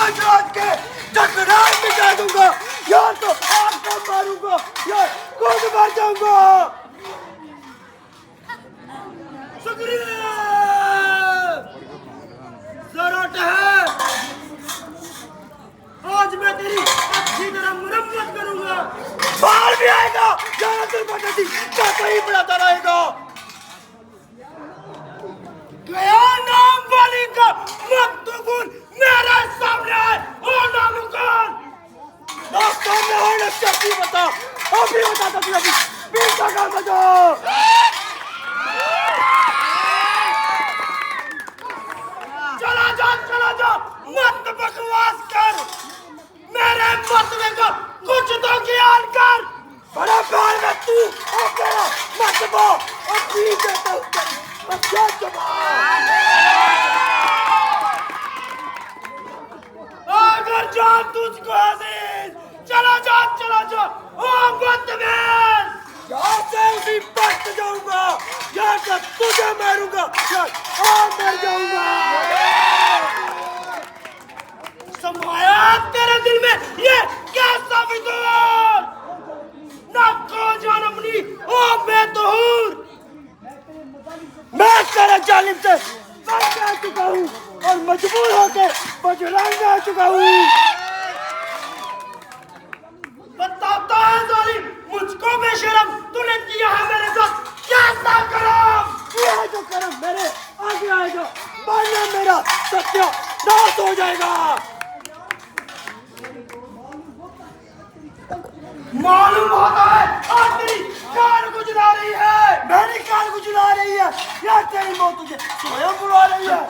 रोज रोज के टकरार मिटा दूंगा, या तो आपको मारूंगा या खुद मर जाऊंगा। शुक्रिया, जरा ठहर, आज मैं तेरी अच्छी तरह मरम्मत करूंगा। बाहर भी आएगा, जाना तुम बताती क्या कहीं पढ़ाता रहेगा। गया नाम वाली का मकतूबुल मेरे सामने आए और नामुकान दोस्तों में होने क्या बता, अभी बताता तुझे अभी पीछा का बजाओ। चला जा, मत बकवास कर, मेरे मतवे का कुछ तो ख्याल कर। बड़ा प्यार में तू और तेरा मतबा और पीछे तो क्या अगर जान तुझको अजीज, चला जा ओ बदतमीज, यहाँ से उसी बच जाऊंगा या तो तुझे मारूंगा या मर जाऊंगा। समाया तेरे दिल में ये कैसा विदूर, ना को जान अपनी ओ बेतहूर। मैं तेरे जालिम से बच आ चुका हूँ और मजबूर होकर बजरंग आ चुका हूँ। बताता है जालिम, मुझको बेशरम तूने किया है मेरे साथ कैसा करम। ये है जो करम मेरे आगे आएगा, वरना मेरा सत्यानाश हो जाएगा। मालूम होता है आज तेरी कान गुजरा रही है, मेरी कान गुजरा रही है या तेरी मौत तुझे स्वयं बुला रही है।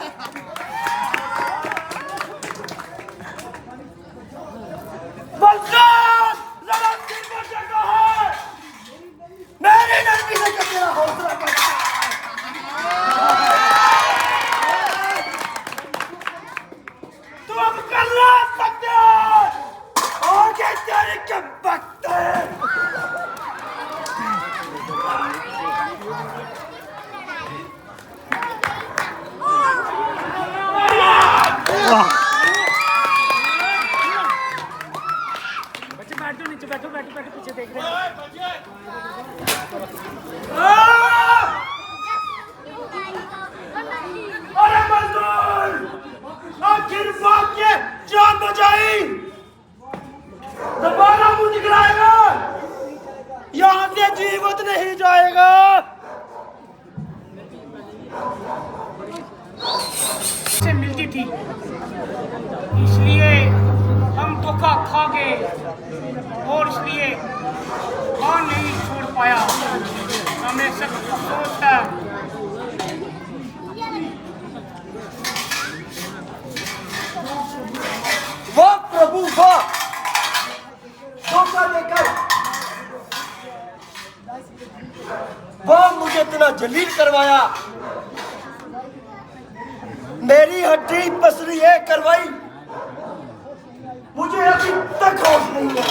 बलदार जरा दिल पर जगा है, मेरी नरमी से क्या तेरा हौसला बढ़ता है। तू अब कर ला सकते आगे तेरे के वक्त है। बैठो पीछे देख रहे हैं। अरे मजदूर, आखिर बात के जान बचाई, दोबारा मुंह दिखलाएगा, यहाँ से जीवित नहीं जाएगा। से मिलती थी, इसलिए हम धोखा खा गए और इसलिए खान नहीं छोड़ पाया। हमें सख्त अफसोस है। वाह प्रभु वाह, धोखा देकर वाह मुझे इतना जलील करवाया, मेरी हड्डी पसली है करवाई, मुझे अभी तक होश नहीं है।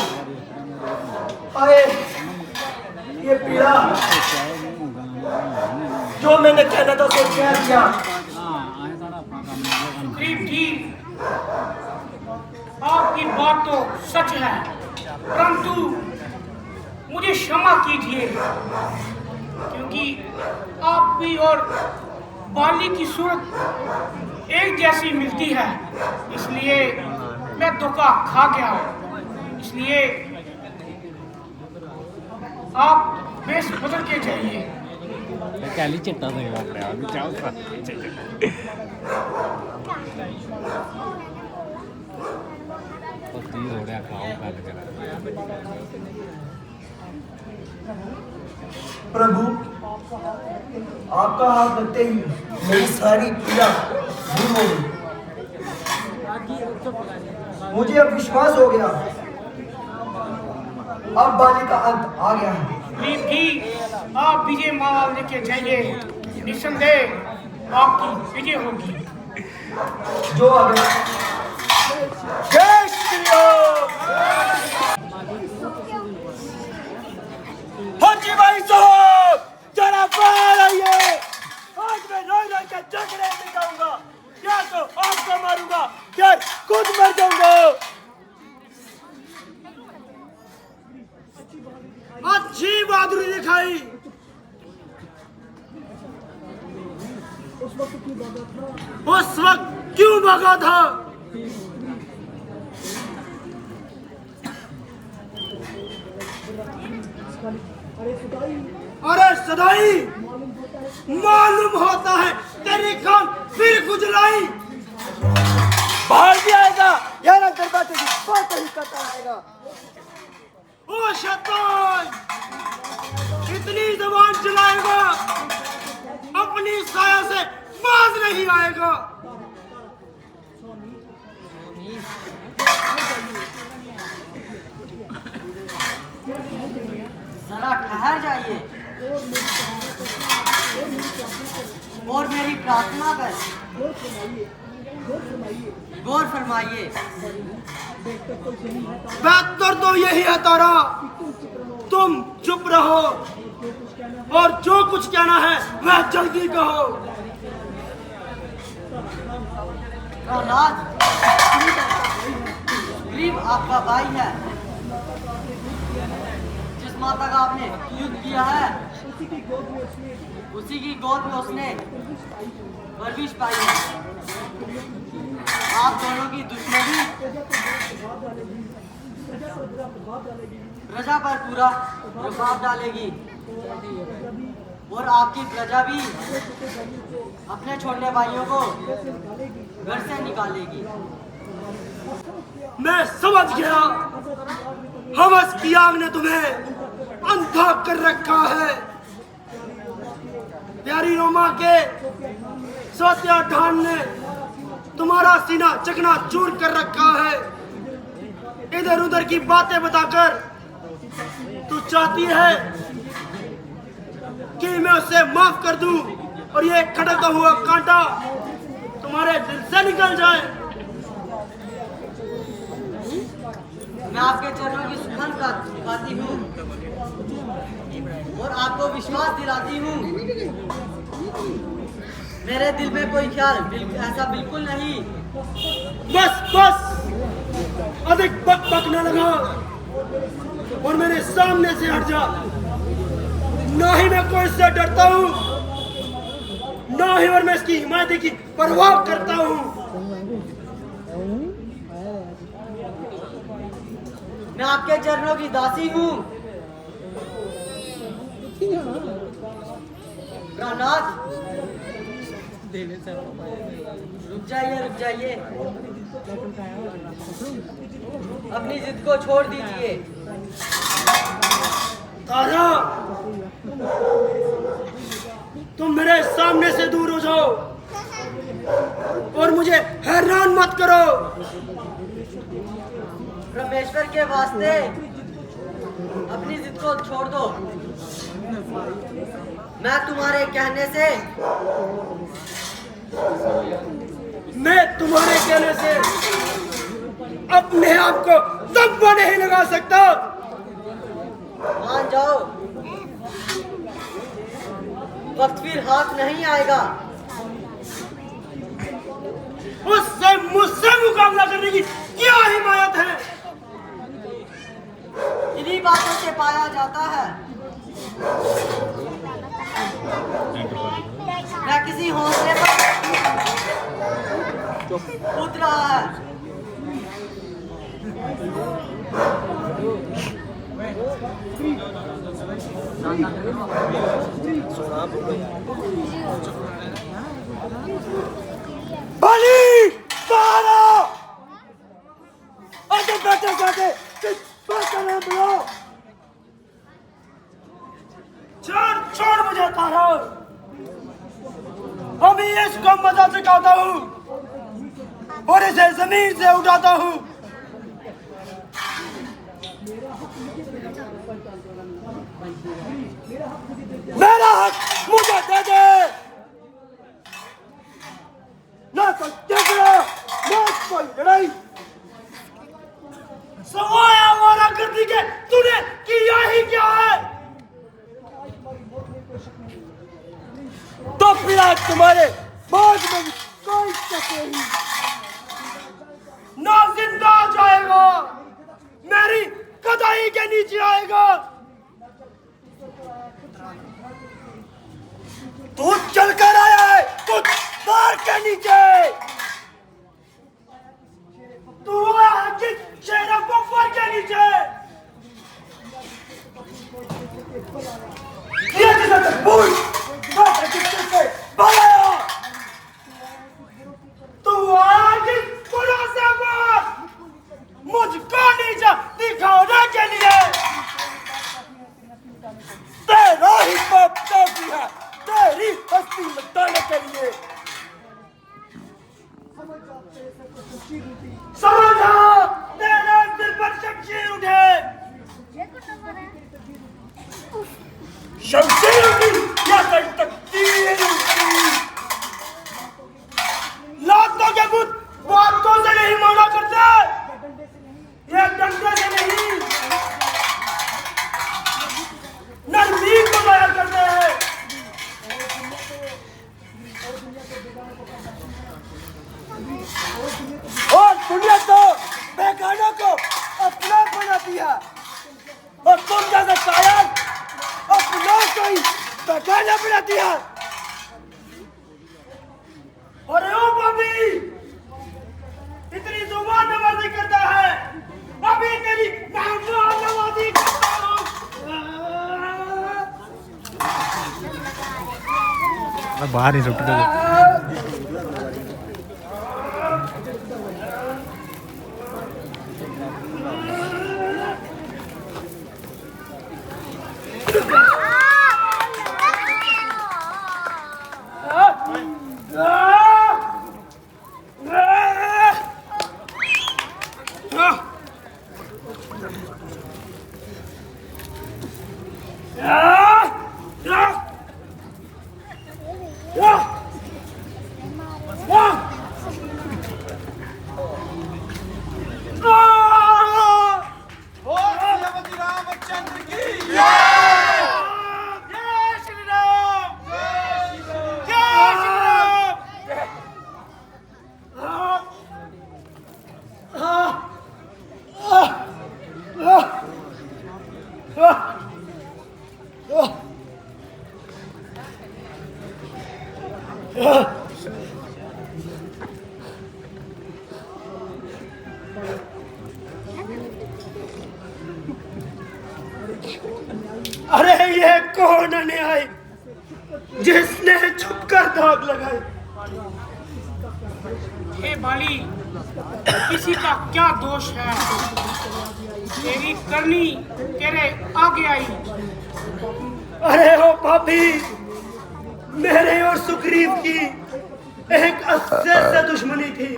आए ये पीड़ा जो मैंने कहना था सो कह दिया। सुग्रीव जी, आपकी बात तो सच है, परंतु मुझे क्षमा कीजिए, क्योंकि आपकी और बाली की सूरत एक जैसी मिलती है, इसलिए मैं धोखा खा गया। इसलिए आप बेस बदल के जाइए। कैली चिट्टा देगा अपने आप में जाओ पत्ती रोड़िया खाओ कर करा। प्रभु आपका हाथ लगते ही मेरी सारी पीड़ा दूर हो गई। मुझे अब विश्वास हो गया, अब बाली का अंत आ गया है। भी आप विजय माला लेके जाइए, निस्संदेह आपकी विजय होगी। जो आ गया। जय श्री राम। हाजी भाई साहब जरा बाहर आइए, आज मैं रोज रोज के झगड़े मिटाऊंगा, या तो आपको मारूंगा या खुद मर जाऊंगा। उस वक्त क्यों भागा था? अरे सदाई, मालूम होता है तेरी खान फिर खुजलाई। बाहर भी आएगा या ना दरवाजे की बात ही करता रहेगा। ओ शैतान, इतनी जबान चलाएगा अपनी साया से बाज नहीं आएगा। जरा ठहर जाइए और मेरी प्रार्थना पर गौर फरमाइए। बेहतर तो यही है तारा, तुम चुप रहो और जो कुछ कहना है वह जल्दी कहो। प्रहलाद गरीब आपका भाई है, जिस माता का आपने युद्ध किया है उसी की गोद में उसने परवरिश पाई है। आप दोनों की दुश्मनी प्रजा पर पूरा प्रभाव डालेगी और आपकी प्रजा भी अपने छोटे भाइयों को घर से निकालेगी। मैं समझ गया, हवस की आग ने तुम्हें अंधा कर रखा है। प्यारी रोमा के सत्या ढान ने तुम्हारा सीना चकनाचूर कर रखा है। इधर उधर की बातें बताकर तू चाहती है कि मैं उसे माफ कर दूं और ये खटकता हुआ कांटा तुम्हारे दिल से निकल जाए। मैं आपके चरणों की सुगंध गाती हूँ और आपको विश्वास दिलाती हूँ। मेरे दिल में कोई ख्याल ऐसा बिल्कुल नहीं। बस बस, अधिक बक बक न लगा और मेरे सामने से हट जा। ना ही मैं कोई से डरता हूँ, ना ही और मैं इसकी हिमायत की परवाह करता हूँ। मैं आपके चरणों की दासी हूँ। प्रहलाद रुक जाइए अपनी जिद को छोड़ दीजिए। तारा, तुम मेरे सामने से दूर हो जाओ और मुझे हैरान मत करो। परमेश्वर के वास्ते अपनी जिद को छोड़ दो। मैं तुम्हारे कहने से अपने आप को दब्बा नहीं लगा सकता। मान जाओ, वक्त फिर हाथ नहीं आएगा। उससे मुझसे मुकाबला करने की क्या हिमायत है? इन्हीं बातों से पाया जाता है। मैं किसी हौसले पर कूद रहा है। बली तारा, आगे बैठे जाके बुलाओ। छोड़ मुझे तारा, अभी इसको मजा सिखाता हूँ और इसे जमीन से उठाता हूँ। मेरा हक मुझे दे दे, ना कोई झगड़ा, ना कोई लड़ाई। सवाया वारा गर्दी के तूने किया ही क्या है? तो फिर आज तुम्हारे बाद में कोई शक नहीं, ना जिंदा जाएगा, मेरी कदाई के नीचे आएगा। तू चल कर आया है, तू पैर के नीचे। तू आगे शेर बफर के नीचे। ये किधर तक बोल? बात किससे से बोलो? तू आगे पुलिस से बोल। मुझको नीचे दिखाने के लिए तेरा ही बाप काफी है, तेरी हस्ती मिटाने के लिए। समझा, तेरे सिर पर शमशीर उठे। शमशीर उठी या कहीं तक तीर उठी। लातों के बुत बातों से नहीं माना करते, ये डंडे से नहीं नजदीक को बयान करते हैं। और दुनिया तो बेगानों को अपना बनाती है और तुम जैसे कायर अपनों को ही बेगाना बनाती है। अरे ओ भाभी, इतनी जुबान नवाजी करता है, अभी तेरी नवाजी करता हूँ। बाहर ही रुक गए। अरे ये कौन अन्याय जिसने छुपकर दाग लगाए? हे बाली, किसी का क्या दोष है? तेरी करनी तेरे आगे आई। अरे ओ भाभी, मेरे और सुग्रीव की एक अस्से से दुश्मनी थी।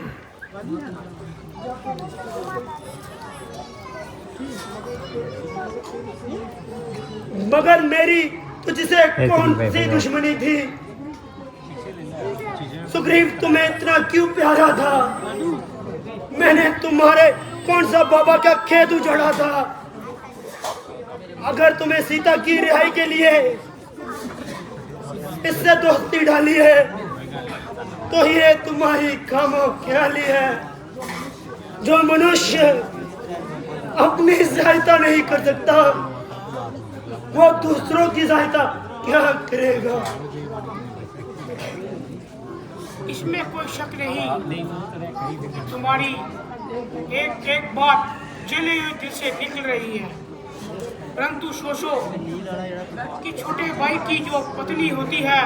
मगर मेरी तुझसे कौन सी दुश्मनी थी? सुग्रीव तुम्हें इतना क्यों प्यारा था? मैंने तुम्हारे कौन सा बाबा का खेत उजाड़ा था? अगर तुम्हें सीता की रिहाई के लिए इससे दोस्ती डाली है तो ये तुम्हारी खामोख्याली है। जो मनुष्य अपनी सहायता नहीं कर सकता वो दूसरों की सहायता क्या करेगा? इसमें कोई शक नहीं, तुम्हारी एक एक बात जले हुए दिल से निकल रही है। परंतु सोचो कि छोटे भाई की जो पत्नी होती है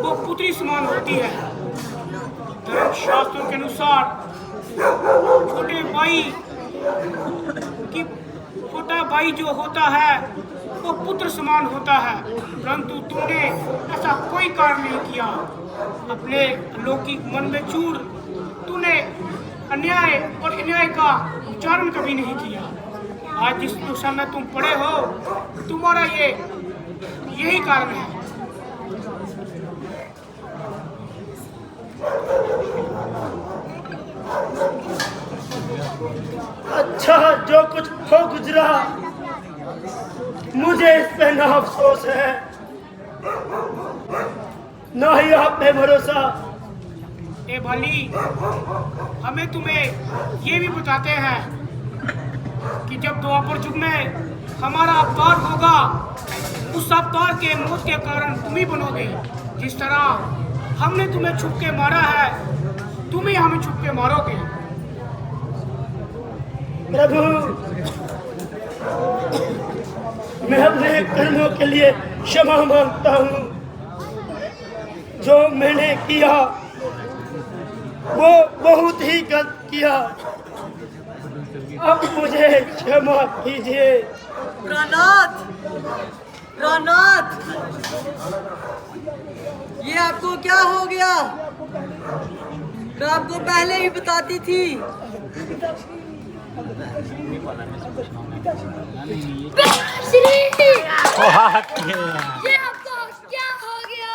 वो पुत्री समान होती है। धर्म शास्त्रों के अनुसार छोटा भाई जो होता है वो पुत्र समान होता है। परंतु तुमने ऐसा कोई कार्य नहीं किया। अपने लौकिक मन में चूर तूने अन्याय और अन्याय का उच्चारण कभी नहीं किया। आज जिस दिशा में तुम पड़े हो तुम्हारा यही कारण है। अच्छा, जो कुछ हो गुजरा मुझे इस पे ना अफसोस है ना ही आप पे भरोसा। ए भली, हमें तुम्हें ये भी बताते हैं कि जब द्वापर युग में हमारा अवतार होगा उस अवतार के मौत के कारण तुम ही बनोगे। जिस तरह हमने तुम्हें छुप के मारा है, तुम ही हमें छुप के मारोगे। प्रभु, मैं अपने कर्मों के लिए क्षमा मांगता हूँ। जो मैंने किया वो बहुत ही गलत किया। अब मुझे क्षमा कीजिए। प्राणनाथ, प्राणनाथ, ये आपको क्या हो गया? मैं आपको पहले ही बताती थी। श्री, ये आपको क्या हो गया?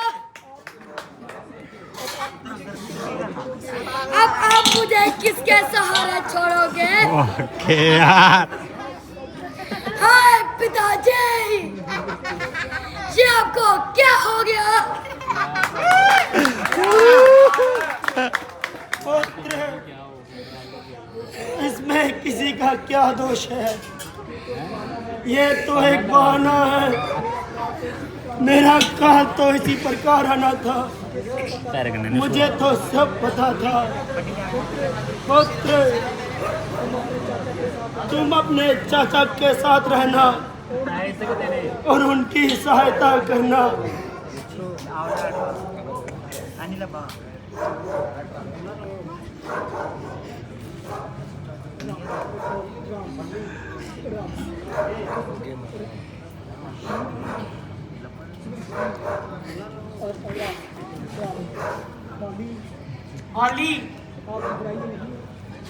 अब आप मुझे किसके सहारे छोड़ोगे? ओके यार। हाय पिताजी, ये आपको क्या हो गया? पुत्र, इसमें किसी का क्या दोष है? ये तो एक बहाना है। मेरा काल तो इसी प्रकार आना था। मुझे तो सब पता था। पुत्र, तुम अपने चाचा के साथ रहना और उनकी सहायता करना। बाली,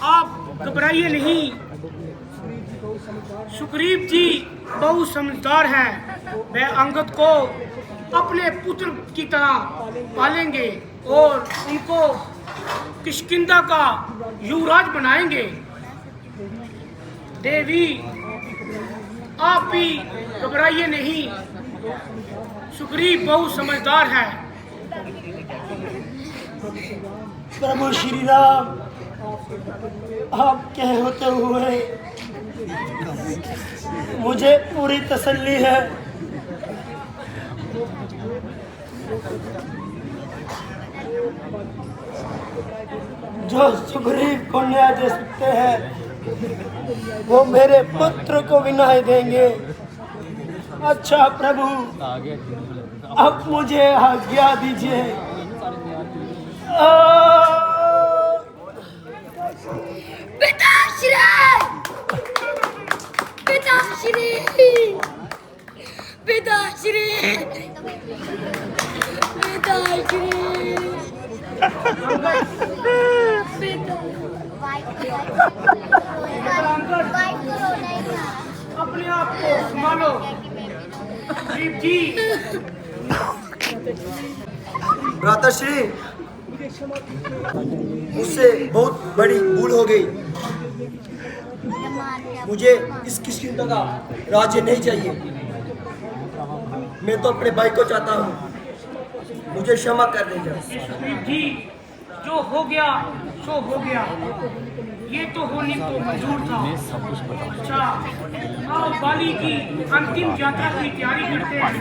आप घबराइए नहीं। सुग्रीव जी बहुत समझदार हैं। वे अंगद को अपने पुत्र की तरह पालेंगे और उनको किष्किंधा का युवराज बनाएंगे। देवी, आप भी घबराइए नहीं। सुग्रीव बहुत समझदार है। प्रभु श्री राम, आप कहते हुए मुझे पूरी तसल्ली है। जो सुग्रीव को न्याय दे सकते हैं वो मेरे पुत्र को भी न्याय देंगे। अच्छा प्रभु, अब मुझे आज्ञा दीजिए। पिताश्री, पिताश्री, पिताश्री, अपने आप को संभालो। सुग्रीव जी, भ्राताश्री, मुझसे बहुत बड़ी भूल हो गई। मुझे इस किष्किंधा का राज्य नहीं चाहिए। मैं तो अपने भाई को चाहता हूँ। मुझे क्षमा कर दीजिए। सुग्रीव जी, जो हो गया सो हो गया। ये तो होने को मंजूर था। अच्छा, आओ बाली की अंतिम यात्रा की तैयारी करते हैं।